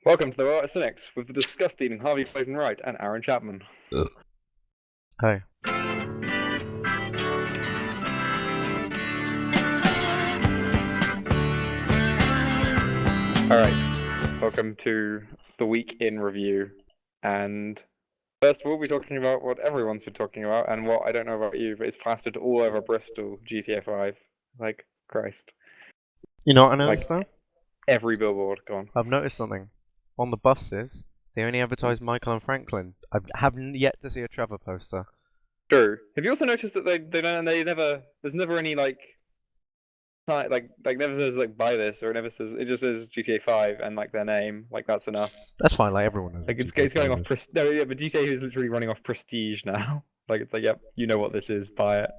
Welcome to the World of Cynics with the disgusting Harvey Floating Wright and Aaron Chapman. Hi. Alright, welcome to the week in review. And first of all, we're talking about what everyone's been talking about, and what I don't know about you, but it's plastered all over Bristol, GTA 5. Like, Christ. You know what I noticed though? Every billboard, go on. I've noticed something. On the buses, they only advertise Michael and Franklin. I haven't yet to see a Trevor poster. True. Have you also noticed that there's never any never says like buy this, or it just says GTA 5 and like their name, like that's enough. That's fine, like everyone knows. Like it's going off no, yeah, but GTA is literally running off prestige now. Like it's like, yep, you know what this is, buy it.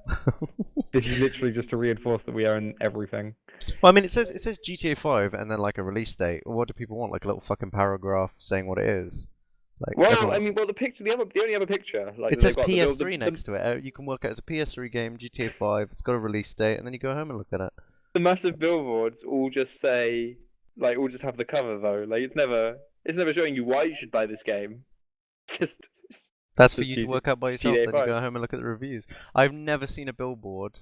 This is literally just to reinforce that we own everything. Well, I mean, it says GTA 5 and then like a release date. What do people want? Like a little fucking paragraph saying what it is. Like, well, everyone... I mean, well, the only other picture, like it says PS3 next to it. You can work it as a PS3 game, GTA 5. It's got a release date, and then you go home and look at it. The massive billboards all just say, like, all just have the cover though. Like, it's never showing you why you should buy this game. Just that's for you to work out by yourself. GTA Then you go home and look at the reviews. I've never seen a billboard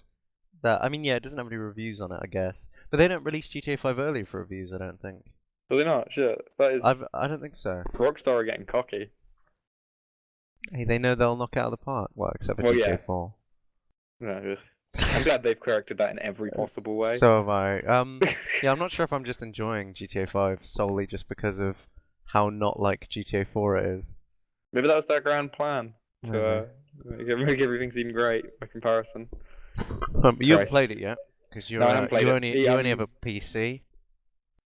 that. I mean, yeah, it doesn't have any reviews on it, I guess. But they don't release GTA 5 early for reviews, I don't think. Do they not? Shit, that is. I don't think so. Rockstar are getting cocky. Hey, they know they'll knock it out of the park. Well, except for GTA 4. No, I'm glad they've corrected that in every possible way. So have I. Yeah, I'm not sure if I'm just enjoying GTA 5 solely just because of how not like GTA 4 it is. Maybe that was their grand plan to make everything seem great by comparison. You haven't played it yet because you only have a PC.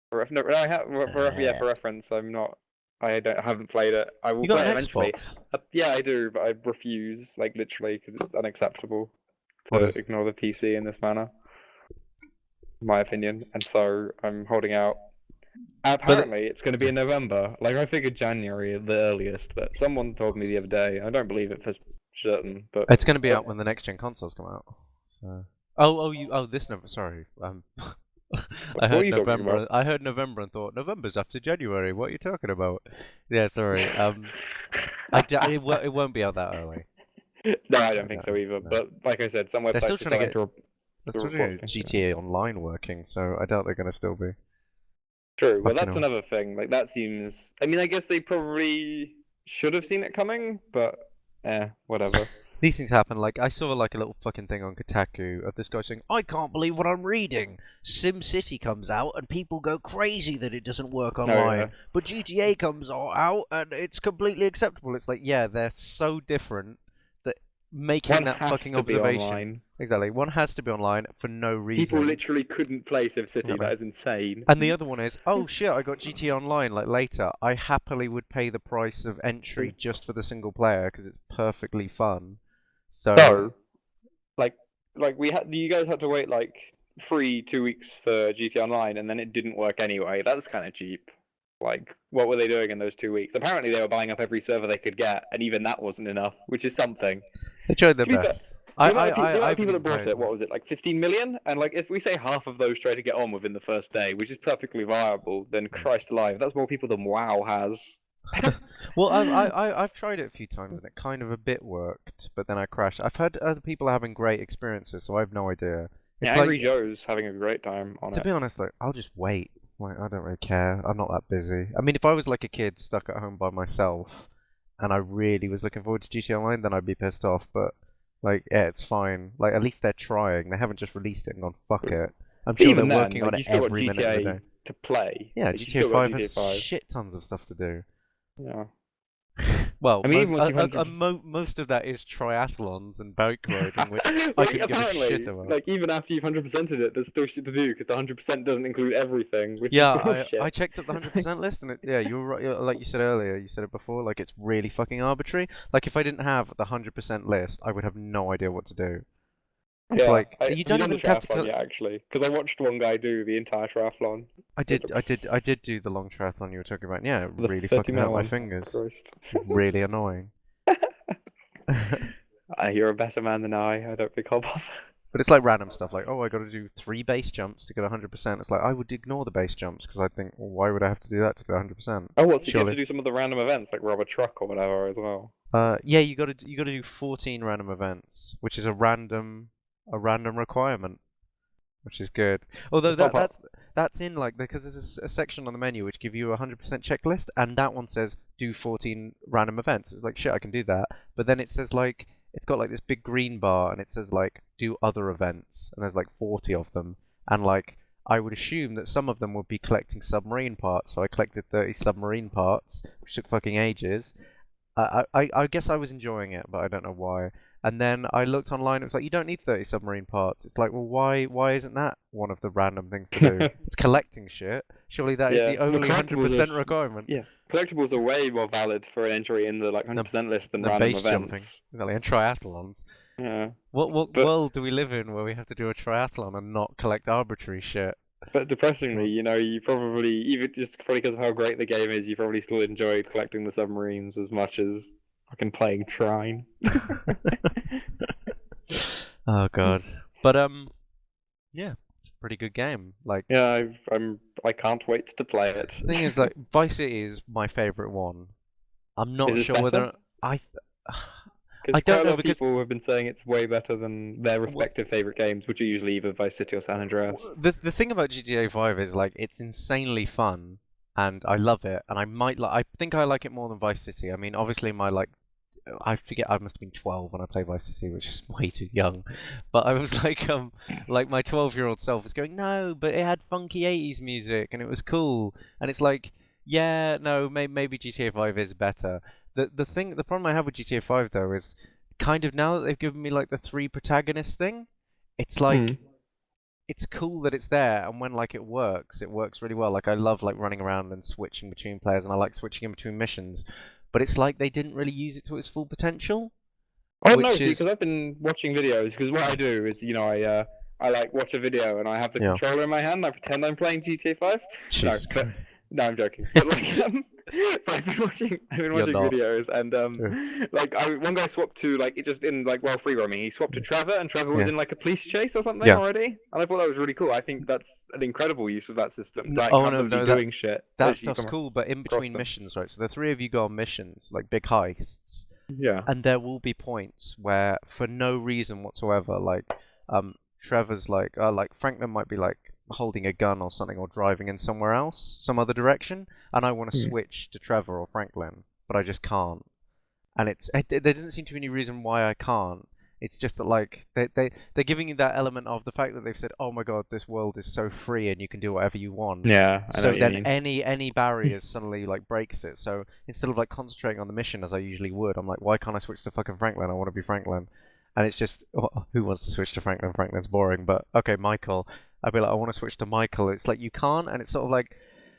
For reference, I haven't played it. I will play it eventually. Yeah, I do, but I refuse, like literally, because it's unacceptable to ignore the PC in this manner, in my opinion. And so I'm holding out. Apparently, it's going to be in November. Like I figured January at the earliest, but someone told me the other day. I don't believe it for certain, but it's going to be out when the next gen consoles come out. So. This November. Sorry. I heard November. I heard November and thought November's after January. What are you talking about? Yeah, sorry. It won't be out that early. No, I don't think so either. No. But like I said, some websites they're still trying to get GTA Online working, so I doubt they're going to still be. True. Well, that's another thing. Like that seems. I mean, I guess they probably should have seen it coming, but whatever. These things happen. Like I saw like a little fucking thing on Kotaku of this guy saying, "I can't believe what I'm reading. SimCity comes out and people go crazy that it doesn't work online, but GTA comes out and it's completely acceptable." It's like, yeah, they're so different that making that fucking observation. Exactly, one has to be online for no reason. People literally couldn't play SimCity. That is insane. And the other one is, oh shit, I got GTA Online like later. I happily would pay the price of entry just for the single player because it's perfectly fun. So, you guys had to wait like 2 weeks for GTA Online, and then it didn't work anyway. That's kind of cheap. Like, what were they doing in those 2 weeks? Apparently, they were buying up every server they could get, and even that wasn't enough, which is something. They tried their best. The amount of people that bought it, what was it, like 15 million? And like, if we say half of those try to get on within the first day, which is perfectly viable, then Christ alive, that's more people than WoW has. Well, I've tried it a few times and it kind of a bit worked, but then I crashed. I've heard other people having great experiences, so I have no idea. It's Angry Joe's having a great time on it. To be honest, like I'll just wait. Like I don't really care. I'm not that busy. I mean, if I was like a kid stuck at home by myself, and I really was looking forward to GTA Online, then I'd be pissed off. But like, yeah, it's fine. Like at least they're trying. They haven't just released it and gone fuck it. I'm sure they're working on it every minute of the day. To play. Yeah, GTA 5 has shit tons of stuff to do. Yeah. Well, I mean, most of that is triathlons and bike riding, which I couldn't give a shit about. Like, even after you've 100%ed it, there's still shit to do, because the 100% doesn't include everything, which is I checked up the 100% list, and you were right, like you said earlier, you said it before, like, it's really fucking arbitrary. Like, if I didn't have the 100% list, I would have no idea what to do. It's like you don't even have to actually, because I watched one guy do the entire triathlon. I did do the long triathlon you were talking about. Yeah, it really fucking hurt my fingers. Really annoying. You're a better man than I don't think I'll bother. But it's like random stuff, like, oh, I got to do 3 base jumps to get 100%. It's like, I would ignore the base jumps, because I think, well, why would I have to do that to get 100%? Oh, what, so you have to do some of the random events, like rob a truck or whatever as well? Yeah, you got to do 14 random events, which is a random requirement, which is good. Although that's in, like, because there's a section on the menu which give you a 100% checklist, and that one says, do 14 random events. It's like, shit, I can do that. But then it says, like, it's got like this big green bar, and it says like do other events, and there's like 40 of them, and like I would assume that some of them would be collecting submarine parts, so I collected 30 submarine parts, which took fucking ages. I guess I was enjoying it, but I don't know why. And then I looked online, it was like, you don't need 30 submarine parts. It's like, well, why isn't that one of the random things to do? It's collecting shit. Surely that is the only 100% requirement. Yeah, collectibles are way more valid for an entry in the like 100% list than random base events. Jumping. Exactly, and triathlons. Yeah. What world do we live in where we have to do a triathlon and not collect arbitrary shit? But depressingly, you probably, even just probably because of how great the game is, you probably still enjoyed collecting the submarines as much as fucking playing Trine. Oh god. But yeah, it's a pretty good game. Like, yeah, I can't wait to play it. The thing is, like, Vice City is my favorite one. I'm not sure whether I don't know, because people have been saying it's way better than their respective favorite games, which are usually either Vice City or San Andreas. The thing about GTA 5 is, like, it's insanely fun, and I love it, and I think I like it more than Vice City. I mean, obviously I forget, I must have been 12 when I played Vice City, which is way too young. But I was like my 12-year-old self was going, no, but it had funky 80s music, and it was cool. And it's like, yeah, no, maybe GTA 5 is better. The problem I have with GTA 5 though is kind of, now that they've given me like the 3 protagonist thing, it's like it's cool that it's there, and when like it works really well. Like, I love like running around and switching between players, and I like switching in between missions. But it's like they didn't really use it to its full potential. Oh no, see, because I've been watching videos. Because what I do is, I like watch a video and I have the controller in my hand. And I pretend I'm playing GTA 5. No, I'm joking. But like, I've been watching videos, and one guy swapped to, like, it just in like while free roaming, he swapped to Trevor, and Trevor was in like a police chase or something already, and I thought that was really cool. I think that's an incredible use of that system. Like, doing shit. That stuff's cool, but in between missions, right? So the 3 of you go on missions, like big heists. Yeah. And there will be points where, for no reason whatsoever, like, Trevor's like Franklin might be like holding a gun or something, or driving in somewhere else, some other direction, and I want to switch to Trevor or Franklin, but I just can't. And there doesn't seem to be any reason why I can't. It's just that, like, they're giving you that element of the fact that they've said, oh my god, this world is so free and you can do whatever you want. Yeah. So then any barriers suddenly like breaks it. So instead of like concentrating on the mission as I usually would, I'm like, why can't I switch to fucking Franklin? I want to be Franklin. And it's just, who wants to switch to Franklin? Franklin's boring. But okay, Michael. I'd be like, I want to switch to Michael. It's like you can't, and it's sort of like,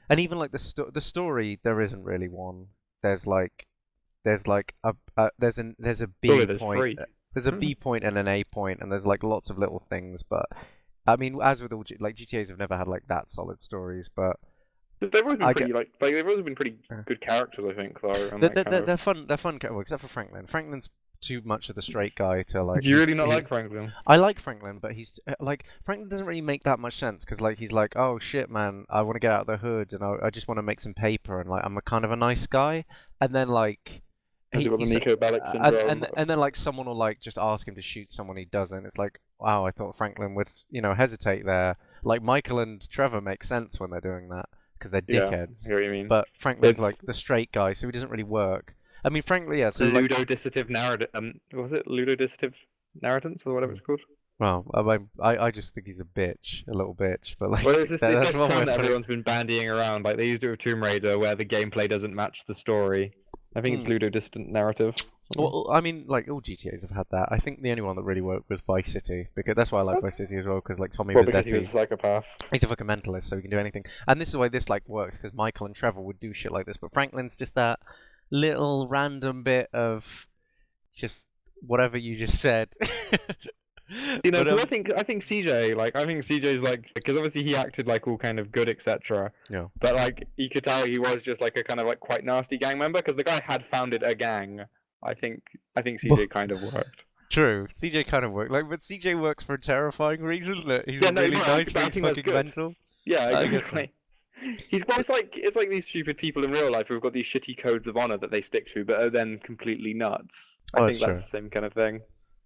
and even like the story, there isn't really one. There's a B point. There's a B point and an A point, and there's like lots of little things. But I mean, as with all like GTA's have never had like that solid stories, but they've always been they've always been pretty good characters, I think, though. They're fun. They're fun, well, except for Franklin. Franklin's too much of the straight guy to like. Do you really not like Franklin? I like Franklin, but he's like, Franklin doesn't really make that much sense, because like he's like, oh shit, man, I want to get out of the hood, and I just want to make some paper, and like I'm a kind of a nice guy, and then like. He's got the Nico Bellic syndrome. And then like someone will like just ask him to shoot someone he doesn't. It's like, wow, I thought Franklin would hesitate there. Like Michael and Trevor make sense when they're doing that, because they're dickheads. I hear what you mean. But Franklin's like the straight guy, so he doesn't really work. I mean, frankly, yeah. So ludodissociative narrative. Was it ludodissociative narratants or whatever it's called? Well, I just think he's a little bitch. But like, well, there's this term that everyone's been bandying around. Like they used it with Tomb Raider, where the gameplay doesn't match the story. I think it's ludodistant narrative. Well, I mean, like all GTA's have had that. I think the only one that really worked was Vice City, because that's why I like Vice City as well. Because like Tommy Vercetti, because he was a psychopath. He's a fucking mentalist, so he can do anything. And this is why this like works, because Michael and Trevor would do shit like this, but Franklin's just that little random bit of just whatever you just said. But, I think CJ's like, because obviously he acted like all kind of good, etc. Yeah. But like you could tell he was just like a kind of like quite nasty gang member, because the guy had founded a gang. I think CJ kind of worked. True. CJ kind of works. But CJ works for a terrifying reason. That he's really nice, but he's fucking mental. Yeah, exactly. It's like these stupid people in real life who've got these shitty codes of honor that they stick to, but are then completely nuts. I think that's the same kind of thing.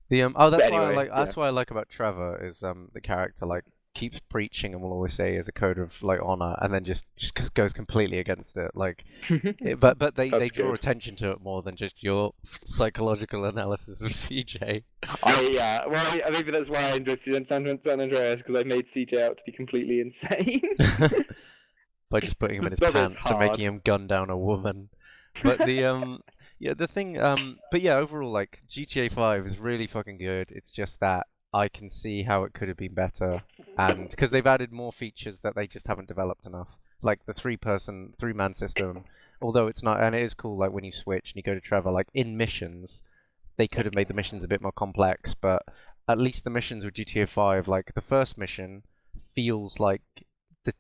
That's why I like about Trevor is the character keeps preaching and will always say as a code of honor, and then just goes completely against it. But they draw attention to it more than just your psychological analysis of CJ. Maybe that's why I enjoy San Andreas, because I made CJ out to be completely insane. By just putting him in his pants and making him gun down a woman. But overall, GTA 5 is really fucking good. It's just that I can see how it could have been better, and because they've added more features that they just haven't developed enough, like the three-man system. Although it's not, and it is cool, when you switch and you go to Trevor, in missions, they could have made the missions a bit more complex, but at least the missions with GTA 5, the first mission feels like the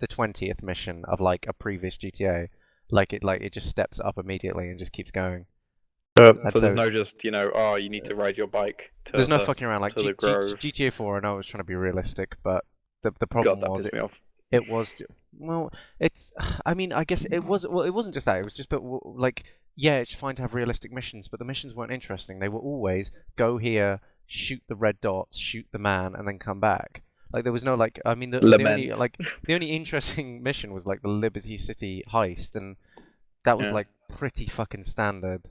20th mission of a previous GTA. It just steps up immediately and just keeps going. So there's no just, you need to ride your bike to there's no fucking around. GTA 4, I know it was trying to be realistic, but the problem was it was, well, it's, I mean, I guess it was, well, it wasn't just that, it was just that, it's fine to have realistic missions, but the missions weren't interesting. They were always, go here, shoot the red dots, shoot the man, and then come back. There was no, the only interesting mission was, the Liberty City heist, and that was, pretty fucking standard.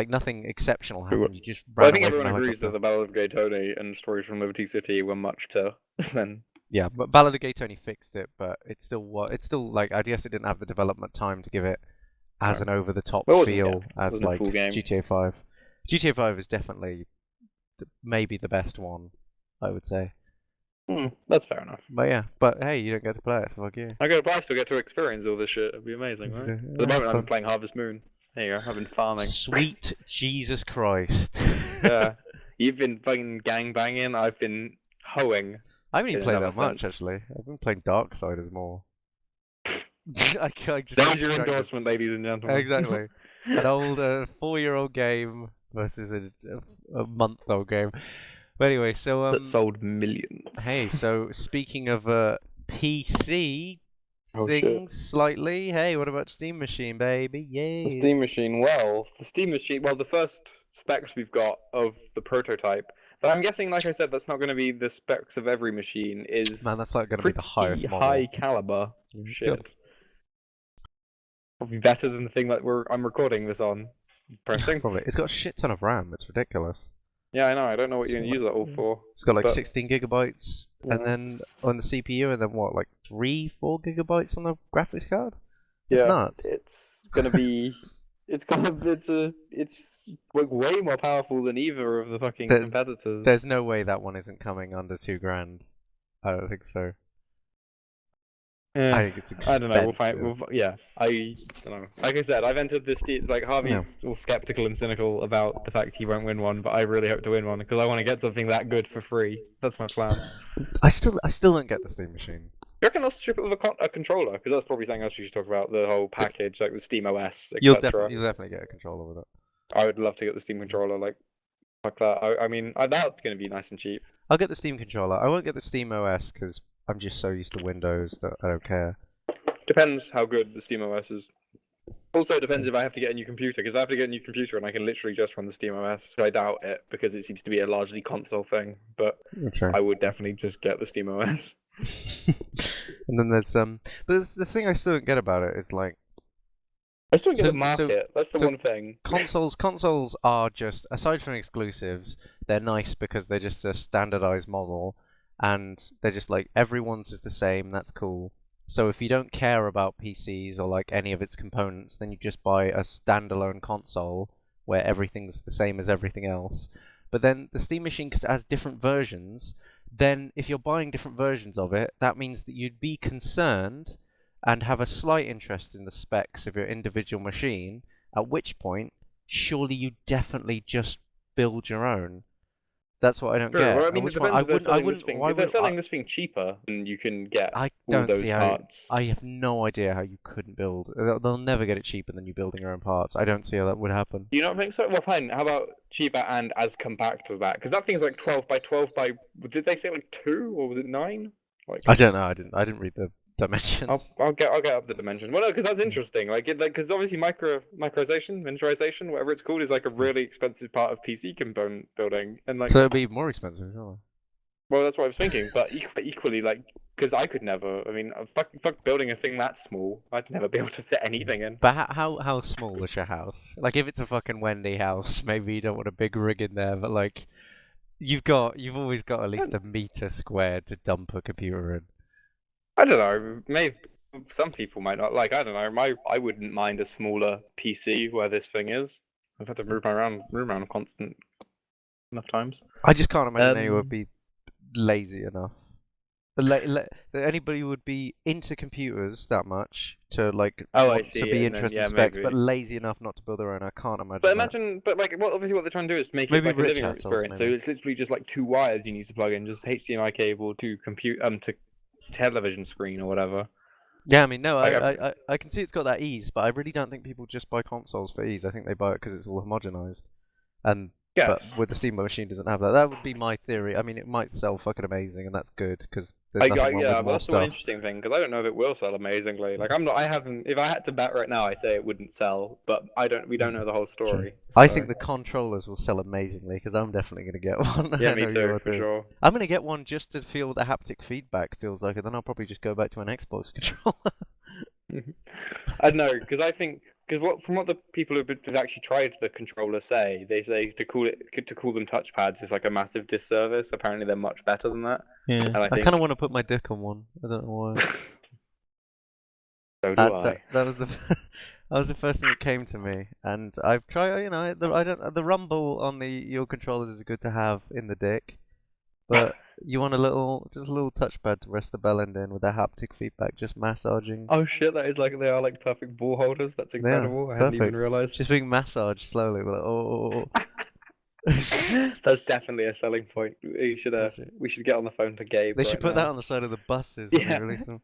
Nothing exceptional happened. You just ran I think everyone agrees that the Battle of Gay Tony and Stories from Liberty City were much to then. Yeah, but Ballad of Gay Tony fixed it, but it's still I guess it didn't have the development time to give it as an over-the-top feel as GTA 5. GTA 5 is definitely maybe the best one, I would say. That's fair enough. But hey, you don't get to play it, so fuck you. I still get to experience all this shit. It'd be amazing, right? At the moment, I'm playing Harvest Moon. There you go. I've been farming. Sweet Jesus Christ. Yeah. You've been fucking gangbanging. I've been hoeing. I haven't even played that much, actually. I've been playing Darksiders more. That was your endorsement, ladies and gentlemen. Exactly. An old 4-year-old game versus a month-old game. But anyway, so that sold millions. Hey, so speaking of PC slightly, hey, what about Steam Machine, baby? Yay! The Steam Machine. Well, the first specs we've got of the prototype. But I'm guessing, like I said, that's not going to be the specs of every machine. Man, that's going to be the highest model. High caliber shit. Good. Probably better than the thing that I'm recording this on. Pressing. Probably. It's got a shit ton of RAM. It's ridiculous. Yeah, I know. I don't know what you're going to use that all for. It's got 16 gigabytes, and then on the CPU, and then 3-4 gigabytes on the graphics card? It's nuts. It's going to be... It's way more powerful than either of the fucking competitors. There's no way that one isn't coming under $2,000. I don't think so. I think it's expensive. I don't know. I don't know. Like I said, I've entered this. Harvey's all skeptical and cynical about the fact he won't win one, but I really hope to win one because I want to get something that good for free. That's my plan. I still don't get the Steam Machine. You reckon they'll strip it with a controller? Because that's probably something else we should talk about. The whole package, like the Steam OS, etc. You'll definitely get a controller with it. I would love to get the Steam controller, like that. I mean, that's going to be nice and cheap. I'll get the Steam controller. I won't get the Steam OS because I'm just so used to Windows that I don't care. Depends how good the Steam OS is. Also, it depends if I have to get a new computer, because if I have to get a new computer and I can literally just run the Steam OS, I doubt it, because it seems to be a largely console thing, but I would definitely just get the Steam OS. And then there's but the thing I still don't get about it is I still don't get the market. That's the one thing. Consoles are just, aside from exclusives, they're nice because they're just a standardized model, and they're just everyone's is the same. That's cool. So if you don't care about PCs or any of its components, then you just buy a standalone console where everything's the same as everything else. But then the Steam Machine, because it has different versions, then if you're buying different versions of it, that means that you'd be concerned and have a slight interest in the specs of your individual machine, at which point, surely you definitely just build your own. That's what I don't get. Well, I mean, it depends if they're selling this thing. If they're selling I, this thing cheaper, then you can get I all don't those see how. parts. I have no idea how you couldn't build. They'll never get it cheaper than you building your own parts. I don't see how that would happen. Do you not think so? Well, fine. How about cheaper and as compact as that? Because that thing's like 12 by 12 by. Did they say like 2 or was it 9? Like I don't know. I didn't read the dimensions. I'll get up the dimensions. Well, no, because that's interesting. Because obviously miniaturization, whatever it's called, is like a really expensive part of PC component building, and like. So it'd be more expensive, surely. Well, that's what I was thinking, but equally, like, because I could never. I mean, fuck building a thing that small. I'd never be able to fit anything in. But how small is your house? Like, if it's a fucking Wendy house, maybe you don't want a big rig in there. But like, you've always got at least a meter squared to dump a computer in. I don't know. Maybe some people might not like. I don't know. I wouldn't mind a smaller PC where this thing is. I've had to move around constant enough times. I just can't imagine anyone would be lazy enough. That anybody would be into computers that much to like to be interested in specs, but lazy enough not to build their own. I can't imagine. But imagine, obviously what they're trying to do is make it like a living room experience. So it's literally just like 2 wires you need to plug in, just HDMI cable to to television screen or whatever. Yeah, I mean, no, I can see it's got that ease, but I really don't think people just buy consoles for ease. I think they buy it because it's all homogenized, and. Yeah. But with the Steam machine doesn't have that. That would be my theory. I mean, it might sell fucking amazing, and that's good because there's nothing wrong with more that's stuff. One interesting thing because I don't know if it will sell amazingly. Like I haven't. If I had to bet right now, I say it wouldn't sell. But we don't know the whole story. So. I think the controllers will sell amazingly because I'm definitely going to get one. Yeah, me too, for sure. I'm going to get one just to feel what the haptic feedback feels like, and then I'll probably just go back to an Xbox controller. I don't know because I think. From what the people who've actually tried the controller say, they say to call them touchpads is like a massive disservice. Apparently, they're much better than that. Yeah, and I kind of want to put my dick on one. I don't know why. So do I. That was that was the first thing that came to me, and I've tried. You know, the rumble on your controllers is good to have in the dick, but you want just a little touchpad to rest the bell end in with that haptic feedback, just massaging. Oh shit, that is like they are like perfect ball holders. That's incredible. I hadn't even realized. Just being massaged slowly. We're like, oh. That's definitely a selling point. We should get on the phone to Gabe. They should put that on the side of the buses when they release them.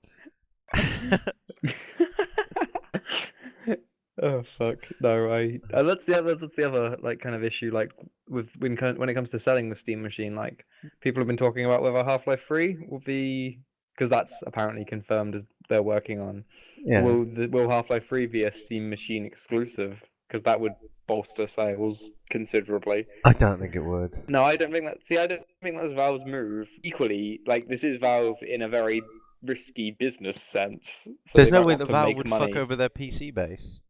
Oh fuck! No, that's the other like kind of issue. Like with when it comes to selling the Steam machine, like people have been talking about whether Half-Life 3 will be, because that's apparently confirmed as they're working on. Yeah. Will Half-Life 3 be a Steam machine exclusive? Because that would bolster sales considerably. I don't think it would. No, I don't think that. See, I don't think that's Valve's move. Equally, like this is Valve in a very risky business sense. So there's no way that Valve would fuck over their PC base.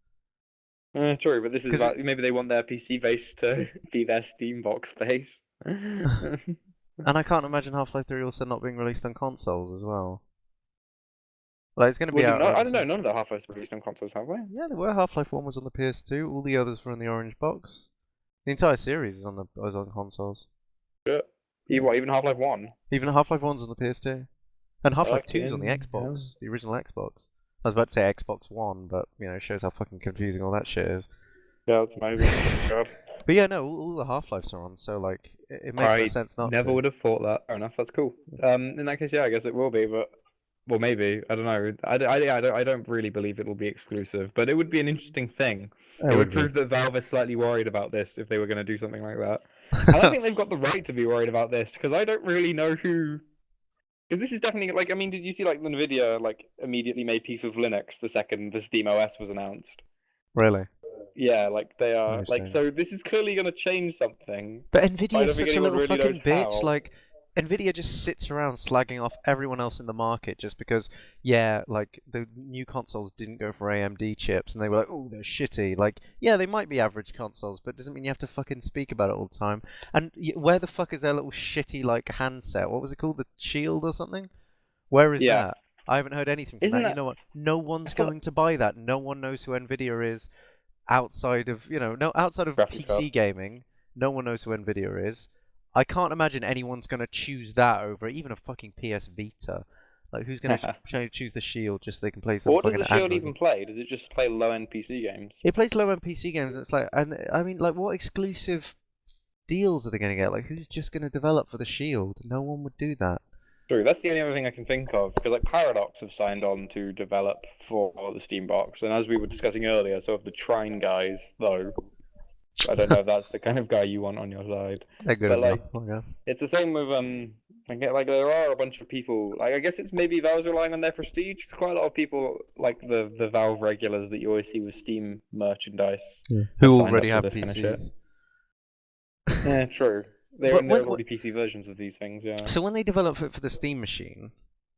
True, but this is maybe they want their PC base to be their Steam box base. And I can't imagine Half-Life 3 also not being released on consoles as well. Like it's going to be out. I don't know. None of the Half-Lives were released on consoles, have they? Yeah, they were. Half-Life 1 was on the PS2. All the others were on the orange box. The entire series is on consoles. Yeah. Even Half-Life 1? Even Half-Life 1's on the PS2. And Half-Life 2's on the Xbox, the original Xbox. I was about to say Xbox One, but it shows how fucking confusing all that shit is. Yeah, it's amazing. God. But yeah, no, all the Half-Lives are on, so like it makes no sense not to. Never would have thought that. Fair enough, that's cool. In that case, yeah, I guess it will be, but well, maybe I don't know. I don't really believe it will be exclusive, but it would be an interesting thing. It would prove that Valve is slightly worried about this if they were going to do something like that. I don't think they've got the right to be worried about this because I don't really know who. Because this is definitely like, I mean, did you see like Nvidia like immediately made peace with Linux the second the Steam OS was announced? Really? Yeah, like they are like, so this is clearly going to change something. But Nvidia is such a little fucking bitch. Like Nvidia just sits around slagging off everyone else in the market just because, yeah, like the new consoles didn't go for AMD chips and they were like, oh, they're shitty. Like, yeah, they might be average consoles, but it doesn't mean you have to fucking speak about it all the time. And where the fuck is their little shitty like handset? What was it called? The Shield or something? Where is that? I haven't heard anything from that. You know what? No one's going to buy that. No one knows who Nvidia is outside of PC gaming. No one knows who Nvidia is. I can't imagine anyone's going to choose that over even a fucking PS Vita. Like, who's going to choose the Shield just so they can play some fucking Android? What does the Shield even play? Does it just play low-end PC games? It plays low-end PC games. It's like, and I mean, like, what exclusive deals are they going to get? Like, who's just going to develop for the Shield? No one would do that. True, that's the only other thing I can think of, because like Paradox have signed on to develop for the Steam box, and as we were discussing earlier, so have the Trine guys, though. I don't know if that's the kind of guy you want on your side. They're good enough, I guess. It's the same with I get like there are a bunch of people, like I guess it's maybe Valve's relying on their prestige. Because quite a lot of people like the Valve regulars that you always see with Steam merchandise, who already have PCs. Yeah, true. There's already PC versions of these things, yeah. So when they develop it for the Steam machine,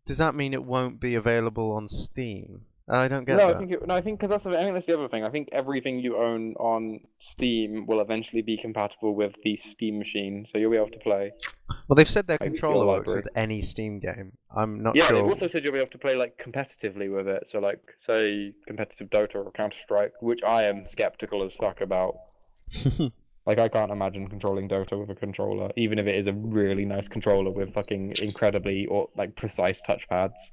does that mean it won't be available on Steam? I don't get that. I think because I think that's the other thing. I think everything you own on Steam will eventually be compatible with the Steam machine, so you'll be able to play. Well, they've said their controller works with any Steam game. I'm not sure. Yeah, they've also said you'll be able to play like competitively with it. So like, say, competitive Dota or Counter-Strike, which I am skeptical as fuck about. Like, I can't imagine controlling Dota with a controller, even if it is a really nice controller with fucking incredibly or like precise touchpads.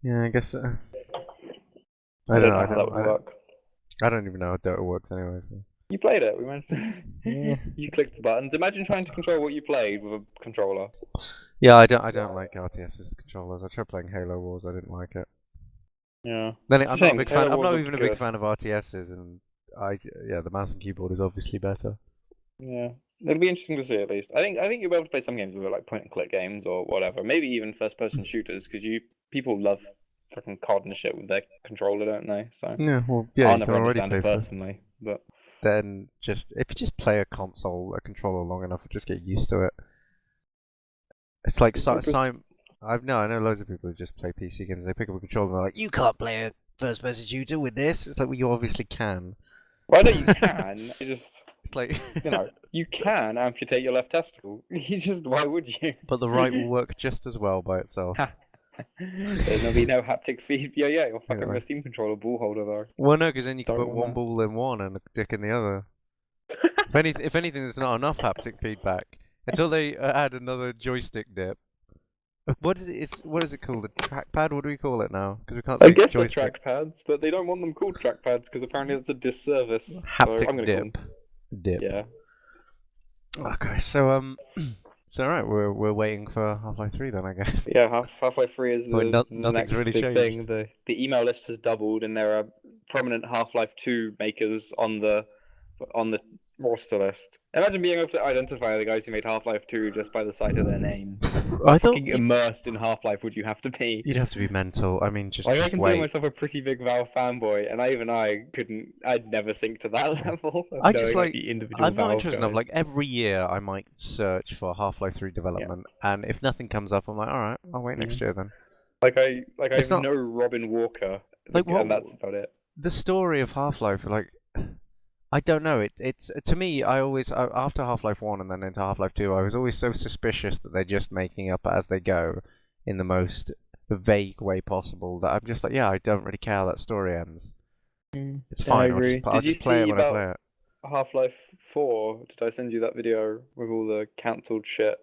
Yeah, I guess. I don't know how that would work. I don't even know how Dota works anyway. So. You played it. We managed to. You clicked the buttons. Imagine trying to control what you played with a controller. Yeah, I don't like RTS as controllers. I tried playing Halo Wars. I didn't like it. Yeah. Then I'm not a big fan. I'm not even a big fan of RTSs, and the mouse and keyboard is obviously better. Yeah, it'll be interesting to see at least. I think you'll be able to play some games with like point and click games or whatever. Maybe even first person shooters because people love fucking COD and shit with their controller, don't they? So yeah, well, yeah, I'll never understand it personally, but then if you just play a controller long enough, you just get used to it. It's like I know loads of people who just play PC games. They pick up a controller and they're like, "You can't play a first person shooter with this." It's like, well, you obviously can. Well, I know you can. It's like you can amputate your left testicle. Why would you? But the right will work just as well by itself. There'll be no haptic feed. Yeah, you're fucking a Steam controller ball holder though. Well, no, because then you can put one ball in one and a dick in the other. If anything, there's not enough haptic feedback until they add another joystick dip. What is it called? A trackpad? What do we call it now? Because we can't. I guess they're trackpads, but they don't want them called trackpads because apparently it's a disservice. Haptic dip. Yeah. Okay, so alright, we're waiting for Half-Life 3 then, I guess. Yeah, Half-Life 3 is the next really big changed. thing. The email list has doubled, and there are prominent Half-Life 2 makers on the roster list. Imagine being able to identify the guys who made Half-Life 2 just by the sight of their names. I thought immersed in Half-Life would you have to be? You'd have to be mental. I mean, just I consider myself a pretty big Valve fanboy, and I'd never sink to that level. I just the individual I'm not Valve interested guys. enough. Like every year, I might search for Half-Life 3 development, and if nothing comes up, I'm like, all right, I'll wait next year then. I know Robin Walker, and that's about it. The story of Half-Life, I don't know. It's to me. I always after Half-Life 1 and then into Half-Life 2, I was always so suspicious that they're just making up as they go, in the most vague way possible. That I'm just like, yeah, I don't really care how that story ends. It's fine. I'll just play it when I play it. Half-Life 4. Did I send you that video with all the cancelled shit?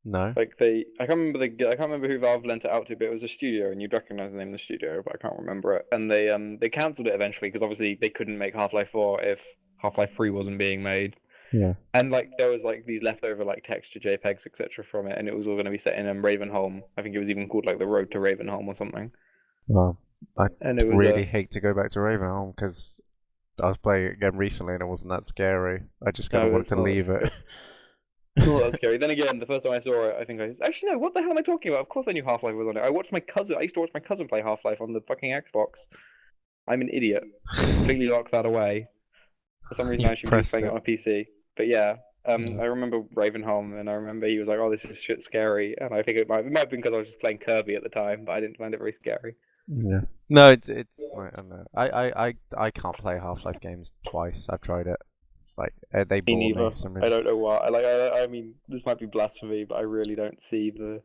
No. I can't remember who Valve lent it out to, but it was a studio, and you'd recognize the name of the studio, but I can't remember it. And they cancelled it eventually because obviously they couldn't make Half-Life 4 if Half-Life 3 wasn't being made. Yeah. And there was these leftover texture JPEGs etc. from it, and it was all going to be set in Ravenholm. I think it was even called the Road to Ravenholm or something. Well, I really hate to go back to Ravenholm because I was playing it again recently and it wasn't that scary. I just kind of wanted to leave it. Oh, that's scary. Then again, the first time I saw it, I think actually no. What the hell am I talking about? Of course, I knew Half-Life was on it. I used to watch my cousin play Half-Life on the fucking Xbox. I'm an idiot. Completely locked that away. For some reason, I should be playing it on a PC. But yeah, I remember Ravenholm, and I remember he was like, "Oh, this is shit scary," and I think it might have been because I was just playing Kirby at the time, but I didn't find it very scary. Yeah. No, it's I don't know. I can't play Half-Life games twice. I've tried it. It's they bore me for some reason. I don't know why. I mean, this might be blasphemy, but I really don't see the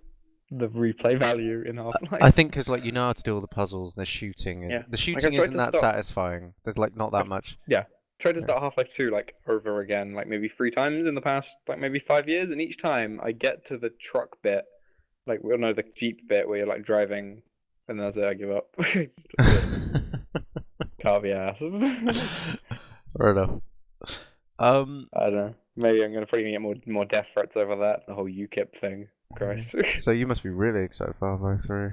replay value in Half-Life. I think because you know how to do all the puzzles. The shooting isn't that satisfying. There's not that much. Yeah. Tried to start Half-Life 2 over again, maybe 3 times in the past maybe 5 years, and each time I get to the truck bit, the Jeep bit where you're driving, and that's it. I give up. Can't be asked. Fair enough. I don't know. Maybe I'm probably gonna get more death threats over that. The whole UKIP thing. Christ. So you must be really excited for Half-Life 3.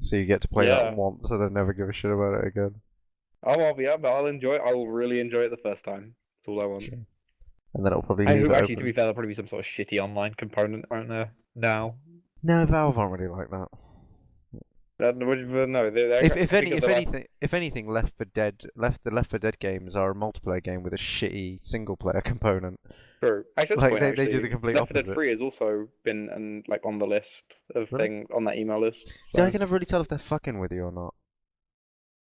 So you get to play that once and then never give a shit about it again. Oh, yeah, but I'll enjoy it. I'll really enjoy it the first time. That's all I want. Okay. And then it'll probably leave it actually, open. to be fair, there'll probably be some sort of shitty online component around there now. No, Valve aren't really like that. No, if anything, the Left 4 Dead games are a multiplayer game with a shitty single player component. True. Actually, like they do the complete Left 4 opposite. Dead 3 has also been on the list of things on that email list. So. See, I can never really tell if they're fucking with you or not.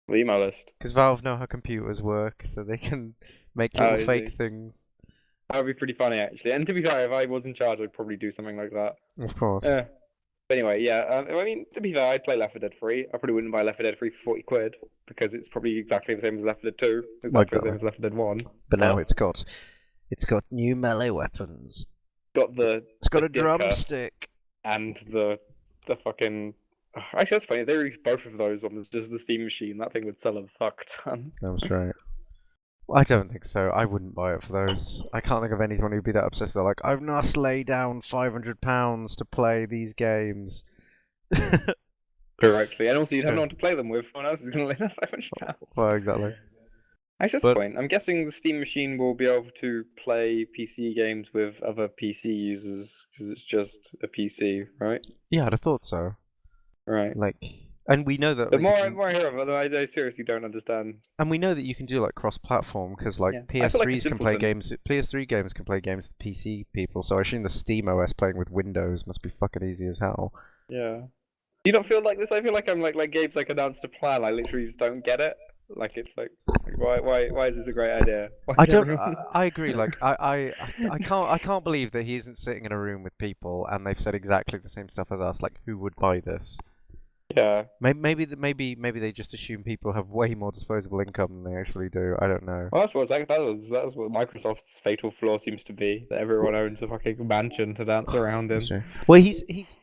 The email list. Because Valve know how computers work, so they can make little fake things. That would be pretty funny, actually. And to be fair, if I was in charge, I'd probably do something like that. Of course. Yeah. But anyway, yeah. I mean, to be fair, I'd play Left 4 Dead 3. I probably wouldn't buy Left 4 Dead 3 for 40 quid because it's probably exactly the same as Left 4 Dead 2. Exactly the same as Left 4 Dead 1. But now it's got new melee weapons. It's got a drumstick. And the fucking. Actually, that's funny. If they released both of those on just the Steam machine, that thing would sell a fuck ton. That's right. I don't think so. I wouldn't buy it for those. I can't think of anyone who'd be that obsessed. They're like, I must lay down £500 to play these games. Correctly. And also, you'd have no one to play them with. No one else is going to lay down £500. Well, exactly. Actually, that's the point. I'm guessing the Steam machine will be able to play PC games with other PC users because it's just a PC, right? Yeah, I'd have thought so. Right. And we know that. The more I hear of it, I seriously don't understand. And we know that you can do cross-platform because PS3s can play games. PS3 games can play games with PC people. So I assume the Steam OS playing with Windows must be fucking easy as hell. Yeah. You don't feel like this? I feel like I'm like games announced a plan. I literally just don't get it. It's why is this a great idea? I agree. I can't believe that he isn't sitting in a room with people and they've said exactly the same stuff as us. Like, who would buy this? Yeah. Maybe they just assume people have way more disposable income than they actually do. I don't know. Well, that's what Microsoft's fatal flaw seems to be, that everyone owns a fucking mansion to dance around in. Well,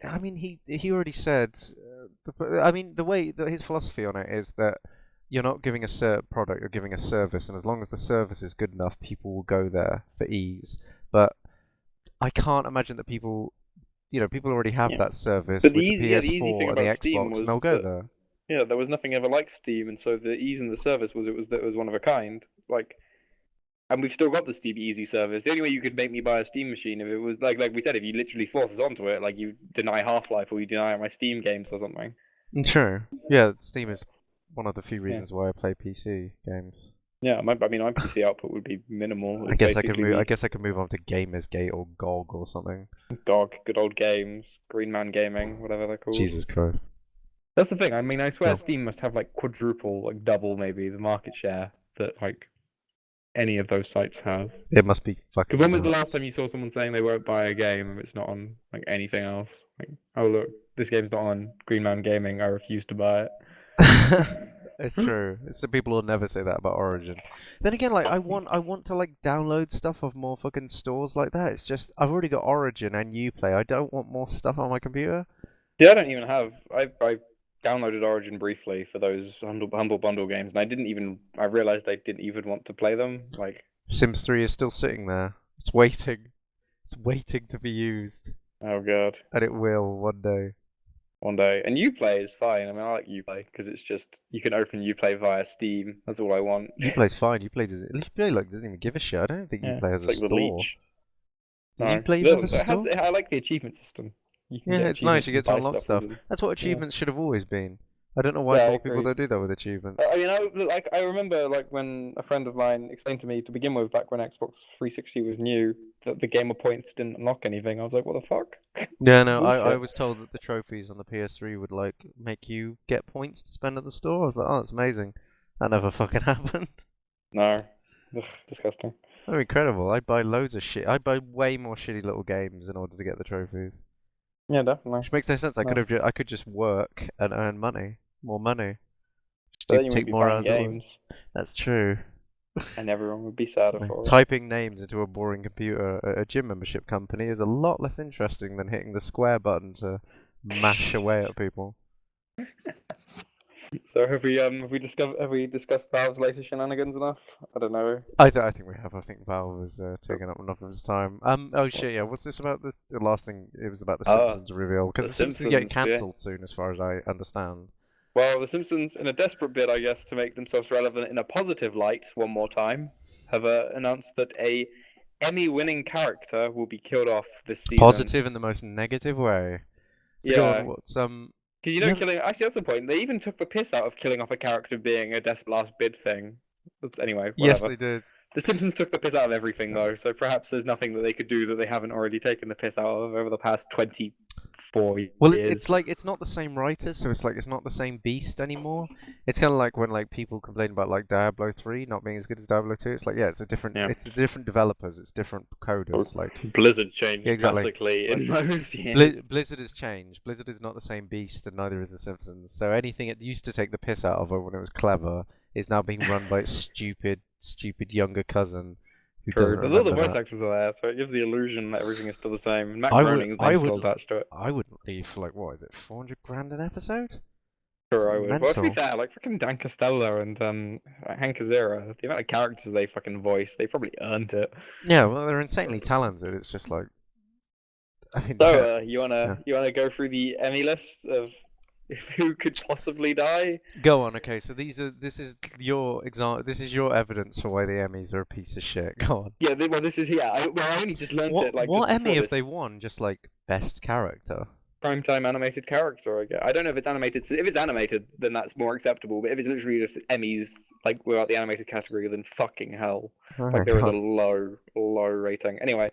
I mean, he already said. The way that his philosophy on it is that you're not giving a product, you're giving a service, and as long as the service is good enough, people will go there for ease. But I can't imagine that people already have that service with the PS4 and the Xbox, and they'll go there. Yeah, there was nothing ever like Steam, and so the ease in the service was one of a kind. And we've still got the Steam Easy service. The only way you could make me buy a Steam machine if it was like we said, if you literally force us onto it, like you deny Half-Life or you deny my Steam games or something. True. Yeah, Steam is one of the few reasons why I play PC games. Yeah, my PC output would be minimal. I guess I could move on to Gamersgate or GOG or something. GOG, good old games, Green Man Gaming, whatever they're called. Jesus Christ. That's the thing. I mean, I swear Steam must have quadruple, double maybe the market share that any of those sites have. It must be fucking. When was the last time you saw someone saying they won't buy a game if it's not on anything else? Oh look, this game's not on Green Man Gaming. I refuse to buy it. It's true. So people will never say that about Origin. Then again, I want to download stuff off more fucking stores like that. It's just I've already got Origin and Uplay. I don't want more stuff on my computer. Yeah, I don't even have. I downloaded Origin briefly for those Humble Bundle games, and I realized I didn't even want to play them. Sims 3 is still sitting there. It's waiting. It's waiting to be used. Oh god. And it will one day. One day. And Uplay is fine. I mean, I like Uplay because it's just you can open Uplay via Steam. That's all I want. Uplay's fine. Uplay doesn't even give a shit. I don't think Uplay has a store. Does Uplay have a store? I like the achievement system. It's nice. You get to unlock stuff. That's what achievements should have always been. I don't know why more people don't do that with achievements. I remember when a friend of mine explained to me to begin with, back when Xbox 360 was new, that the gamer points didn't unlock anything. I was like, what the fuck? Yeah, no, I was told that the trophies on the PS3 would make you get points to spend at the store. I was like, oh, that's amazing. That never fucking happened. No. Ugh, disgusting. Oh, incredible. I'd buy loads of shit. I'd buy way more shitty little games in order to get the trophies. Yeah, definitely. Which makes no sense. I could just work and earn money. More money. Just take more hours games. That's true. And everyone would be sadder for it. Typing names into a boring computer at a gym membership company is a lot less interesting than hitting the square button to mash away at people. So have we discussed Valve's latest shenanigans enough? I don't know. I think we have. I think Valve has taken up enough of his time. Oh shit, yeah. What's this about? The last thing, it was about the Simpsons reveal, because the Simpsons are getting cancelled soon, as far as I understand. Well, the Simpsons, in a desperate bid, I guess, to make themselves relevant in a positive light one more time, have announced that a Emmy-winning character will be killed off this season. Positive in the most negative way. So go on, what's Because killing. Actually, that's the point. They even took the piss out of killing off a character being a desperate last bid thing. Anyway, whatever. Yes, they did. The Simpsons took the piss out of everything, though, so perhaps there's nothing that they could do that they haven't already taken the piss out of over the past 24 years. Well, it's like, it's not the same writers, so it's not the same beast anymore. It's kind of like when people complain about Diablo 3 not being as good as Diablo 2. It's like, yeah, it's different developers, it's different coders. Blizzard changed drastically in those years. Blizzard has changed. Blizzard is not the same beast, and neither is the Simpsons. So anything it used to take the piss out of when it was clever is now being run by its stupid younger cousin. True, but all the voice actors are there, so it gives the illusion that everything is still the same. Matt Groening's name's still attached to it. I wouldn't leave for what is it, 400 grand an episode? Sure, I would. Well, to be fair, freaking Dan Costello and Hank Azaria, the amount of characters they fucking voice, they probably earned it. Yeah, well, they're insanely talented. It's just like. So, you wanna go through the Emmy list of who could possibly die? Go on. Okay, so this is your example. This is your evidence for why the Emmys are a piece of shit. Go on. Yeah, well, this is I only just learned it. What Emmy have they won? Just best character. Primetime animated character, I guess. I don't know if it's animated. If it's animated, then that's more acceptable. But if it's literally just Emmys, without the animated category, then fucking hell. There is a low rating. Anyway,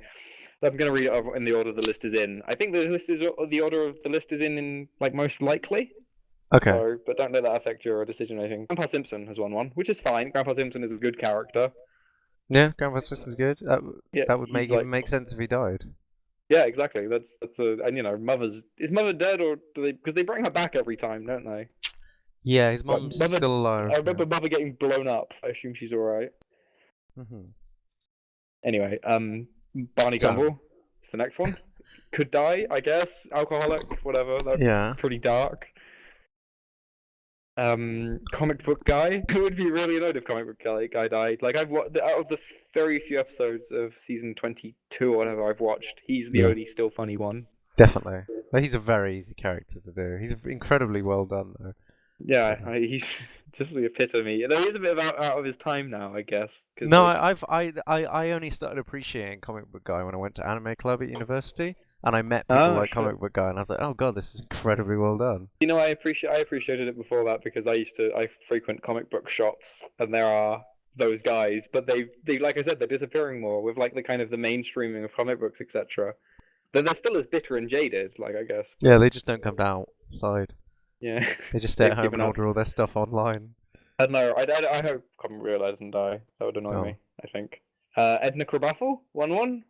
I'm gonna read it in the order the list is in. I think the order of the list is in most likely. Okay. So, but don't let that affect your decision making. Grandpa Simpson has won one, which is fine. Grandpa Simpson is a good character. Yeah, Grandpa Simpson's good. That would make sense if he died. Yeah, exactly. And mother's is mother dead, or do they? Because they bring her back every time, don't they? Yeah, his mom's still alive. I remember mother getting blown up. I assume she's all right. Anyway, Barney Gumble is the next one. Could die, I guess. Alcoholic, whatever. Yeah. Pretty dark. Comic book guy. I would be really annoyed if comic book guy died. I've watched out of the very few episodes of season 22 or whatever I've watched, he's the only still funny one. Definitely. But he's a very easy character to do. He's incredibly well done, though. Yeah, he's just the epitome. Though he's a bit out of his time now, I guess. No, I only started appreciating comic book guy when I went to anime club at university. And I met people like Comic Book Guy, and I was like, "Oh god, this is incredibly well done." I appreciated it before that because I frequent comic book shops, and there are those guys, but they like I said, they're disappearing more with the kind of the mainstreaming of comic books, etc. They're still as bitter and jaded, I guess. Yeah, they just don't come outside. Yeah, they just stay at home and order all their stuff online. I don't know. I hope Comic Book Guy doesn't die. That would annoy me. I think. Edna Krabappel, 1-1.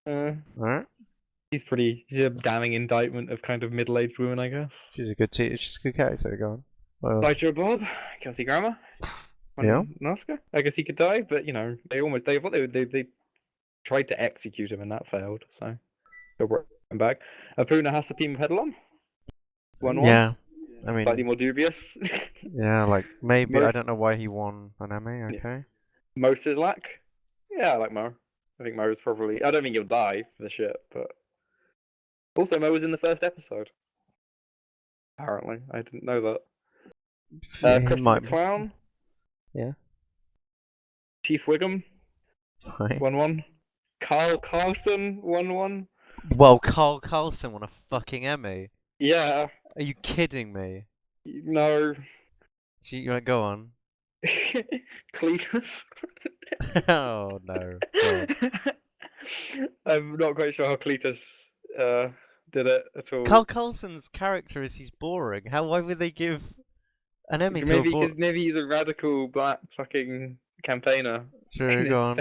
All right. She's a damning indictment of kind of middle-aged women, I guess. She's a good She's a good character. Go on. Sideshow Bob, Kelsey Grammer. Yeah. An Oscar. I guess he could die, but they tried to execute him and that failed. So they're working back. Apuna Hasapim Pedalum. 1-1. Yeah. I mean, slightly more dubious. Yeah, maybe I don't know why he won an Emmy. Okay. Yeah. Mo Sislak. Yeah, I like Mo. I think Mo is probably. I don't think he'll die for the shit, but. Also, Mo was in the first episode. Apparently, I didn't know that. Christopher Clown. Yeah. Chief Wiggum. 1-1. Carl Carlson. 1-1. Well, Carl Carlson won a fucking Emmy. Yeah. Are you kidding me? No. You might go on. Cletus. Oh no. I'm not quite sure how Cletus did it at all. Carl Carlson's character is boring. Why would they give an Emmy to a maybe he's a radical black fucking campaigner. Sure, go on.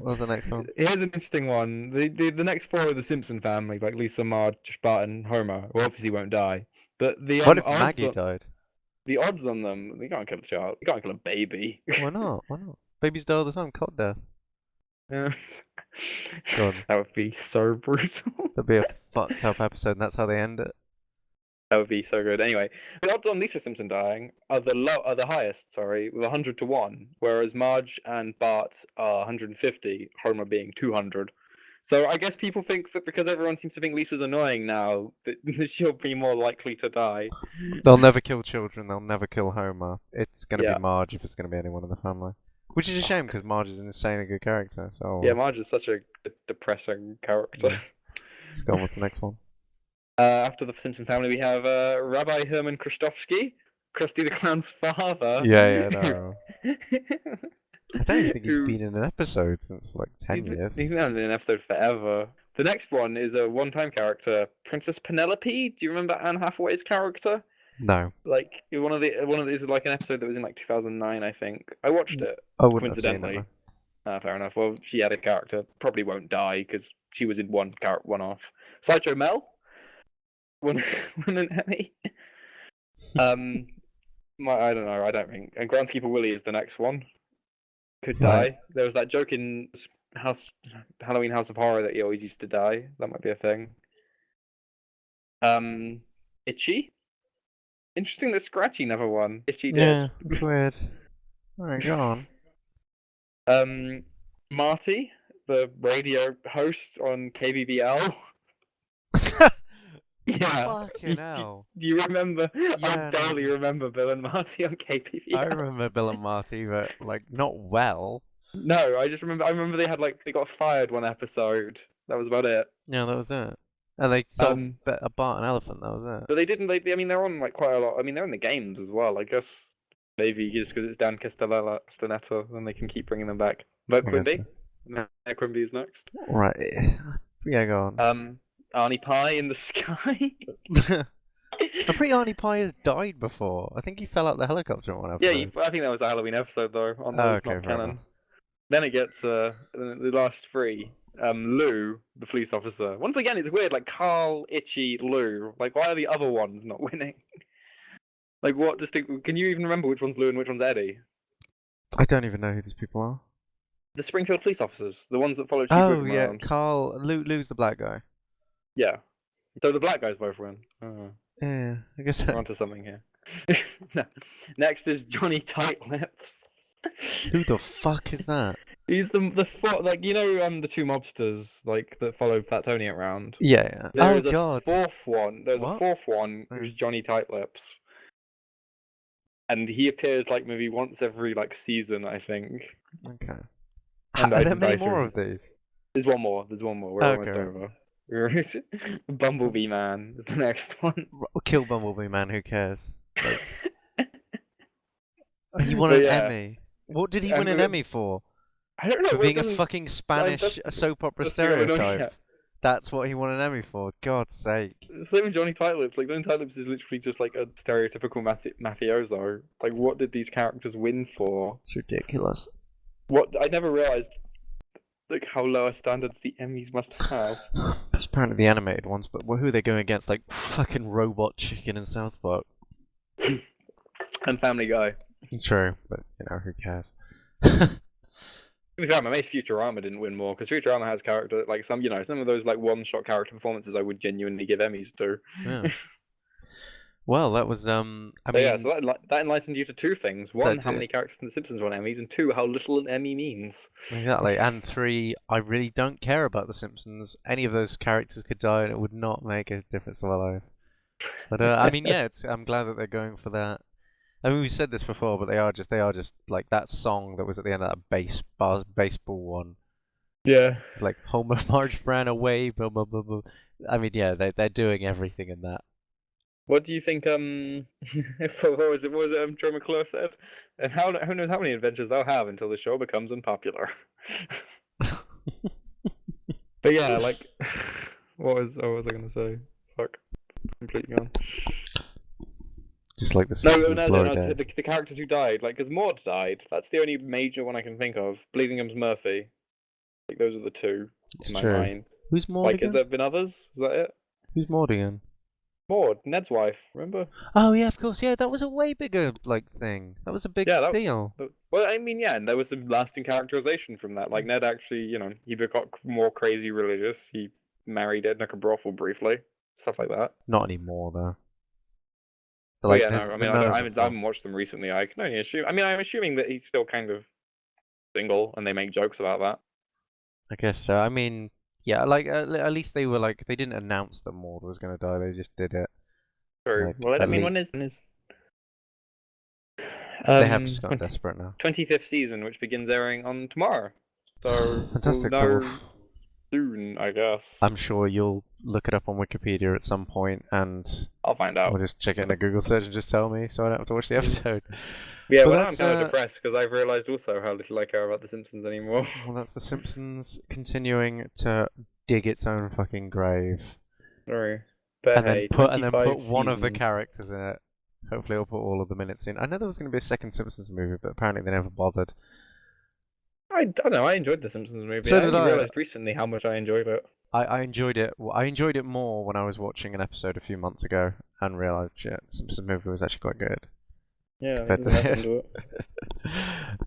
What's the next one? Here's an interesting one. The next four of the Simpson family, like Lisa, Marge, Bart, and Homer, well, obviously won't die. But what if Maggie died? The odds on them, you can't kill a child. You can't kill a baby. Why not? Why not? Babies die all the time. Cot death. Yeah. That would be so brutal. That'd be a fucked up episode, and that's how they end it. That would be so good. Anyway, the odds on Lisa Simpson dying are the highest, sorry, with 100 to 1, whereas Marge and Bart are 150, Homer being 200. So I guess people think that because everyone seems to think Lisa's annoying now, that she'll be more likely to die. They'll never kill children, they'll never kill Homer. It's going to Yeah. be Marge if it's going to be anyone in the family. Which is a shame, because Marge is an insanely good character. So Yeah, Marge is such a depressing character. Let's go on with the next one. After the Simpson family, we have Rabbi Herman Krustovsky, Krusty the Clown's father. Yeah, no. I don't even think he's been in an episode since like 10 years. He's been in an episode forever. The next one is a one-time character, Princess Penelope. Do you remember Anne Hathaway's character? No. Like one of these is like an episode that was in like 2009, I think. I watched it. I wouldn't coincidentally. have seen it. Fair enough. Well, she had a character, probably won't die because she was in one off. Sideshow Mel won an Emmy. I don't know. I don't think. And Groundskeeper Willie is the next one. Could die. Right. There was that joke in Halloween House of Horror that he always used to die. That might be a thing. Itchy. Interesting that Scratchy never won. Itchy did. Yeah, it's weird. Alright, go on. Marty, the radio host on KBBL. Yeah. Fucking hell. Do you remember? Yeah, I barely remember Bill and Marty on KBBL. I remember Bill and Marty, but like not well. No, I remember they got fired one episode. That was about it. Yeah, that was it. And they sold a Bart and Elephant, that was it. But they didn't. I mean, they're on like quite a lot. I mean, they're in the games as well. I guess maybe just because it's Dan Castellaneta, then they can keep bringing them back. But Quimby, Quimby is next. Right. Yeah, go on. Arnie Pie in the sky. I'm pretty Arnie Pie has died before. I think he fell out the helicopter in one episode. Yeah, I think that was a Halloween episode though. On those, not canon. Then it gets the last three. Lou, the police officer. Once again, it's weird. Like Carl, Itchy, Lou. Like, why are the other ones not winning? Like, what distinct? Can you even remember which one's Lou and which one's Eddie? I don't even know who these people are. The Springfield police officers, the ones that followed Chief Wiggum around. Carl. Lou's the black guy. Yeah. So the black guys both win. Oh. Yeah, I guess. We're onto something here. No. Next is Johnny Tightlips. Who the fuck is that? He's the like the two mobsters like that followed Fat Tony around. Yeah. There's God. Fourth one. There's a fourth one who's Johnny Tightlips, and he appears like maybe once every like season, I think. Okay. And are there many more of these? There's one more. We're almost over. Bumblebee Man is the next one. Kill Bumblebee Man. Who cares? Like... He won an Emmy. What did he win an Emmy for? I don't know. For being a fucking Spanish soap opera stereotype. That's what he won an Emmy for. God's sake. Same with Johnny Tightlips. Like Johnny Tightlips is literally just like a stereotypical mafioso. Like, what did these characters win for? It's ridiculous. What I never realized, like how lower standards the Emmys must have. It's apparently the animated ones, but who are they going against? Like fucking Robot Chicken in South Park. And Family Guy. True, but who cares? To be fair, I'm amazed Futurama didn't win more because Futurama has character like some of those like one-shot character performances I would genuinely give Emmys to. Yeah. Well, that was so that enlightened you to two things: one, how many characters in The Simpsons won Emmys, and two, how little an Emmy means. Exactly, and three, I really don't care about The Simpsons. Any of those characters could die, and it would not make a difference to my life. But I mean, yeah, I'm glad that they're going for that. I mean, we said this before, but they are just like that song that was at the end of that baseball one. Yeah. Like Homer Marge ran away, blah blah blah blah. I mean, yeah, they're doing everything in that. What do you think? What was it? Joe McClure said, and who knows how many adventures they'll have until the show becomes unpopular. But yeah, like, what was I gonna say? Fuck, it's completely gone. Just like the Simpsons no, the characters who died, like, because Maude died. That's the only major one I can think of. Bleeding Gums Murphy. Like, those are the two in my mind. Who's Maude? Like, has there been others? Is that it? Who's Maude again? Maude, Ned's wife. Remember? Oh yeah, of course. Yeah, that was a way bigger thing. That was a big deal. Well, I mean, yeah, and there was some lasting characterization from that. Like Ned actually, he got more crazy religious. He married Edna Brothel briefly, stuff like that. Not anymore, though. Like, I mean, I haven't watched them recently. I can only assume. I mean, I'm assuming that he's still kind of single, and they make jokes about that. I guess so. I mean, yeah, like at least they were like they didn't announce that Maud was gonna die. They just did it. True. Like, Well, I mean, when is they have just gotten desperate now. 25th season, which begins airing on tomorrow. So Fantastic. we'll know soon, I guess. I'm sure you'll look it up on Wikipedia at some point, and I'll find out. We'll just check it in a Google search and just tell me, so I don't have to watch the episode. Yeah, well, I'm kind of depressed because I've realised also how little I care about The Simpsons anymore. Well, that's The Simpsons continuing to dig its own fucking grave. Sorry. But then put one of the characters in it. Hopefully, I'll put all of them in it soon. I know there was going to be a second Simpsons movie, but apparently they never bothered. I don't know. I enjoyed the Simpsons movie. So I realised recently how much I enjoyed it. I enjoyed it. I enjoyed it more when I was watching an episode a few months ago and realised, shit, the Simpsons movie was actually quite good. Yeah, compared to this.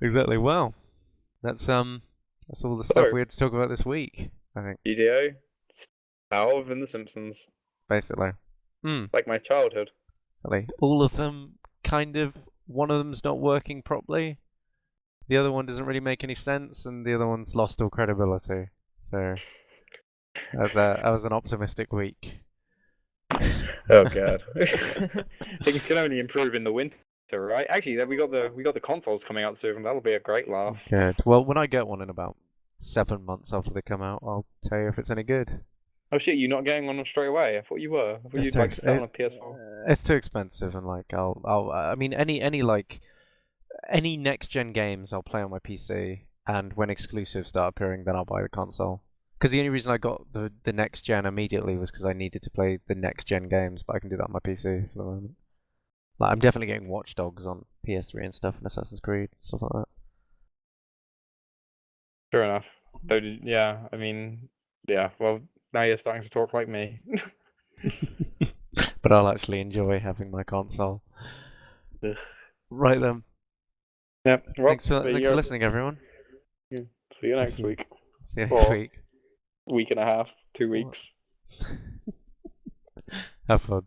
Exactly. Well, that's all the stuff we had to talk about this week, I think. GTA, Valve, and the Simpsons. Basically. Like my childhood. All of them kind of. One of them's not working properly. The other one doesn't really make any sense, and the other one's lost all credibility. So that was an optimistic week. Oh god. Things can only improve in the winter, right? Actually, we got the consoles coming out soon. That'll be a great laugh. Good. Well, when I get one in about 7 months after they come out, I'll tell you if it's any good. Oh shit! You're not getting one straight away. I thought you were. I thought you'd like to sell on a PS4. It's too expensive, and like I mean, any next gen games I'll play on my PC, and when exclusives start appearing, then I'll buy the console. Because the only reason I got the next gen immediately was because I needed to play the next gen games, but I can do that on my PC for the moment. Like, I'm definitely getting Watch Dogs on PS3 and stuff, and Assassin's Creed, stuff like that. Fair enough. Though, yeah, I mean, yeah, well, now you're starting to talk like me. But I'll actually enjoy having my console. Ugh. Right then. Yep. Well, thanks for listening, everyone. Yeah. See you next week. See you next week. Week and a half, 2 weeks. Have fun.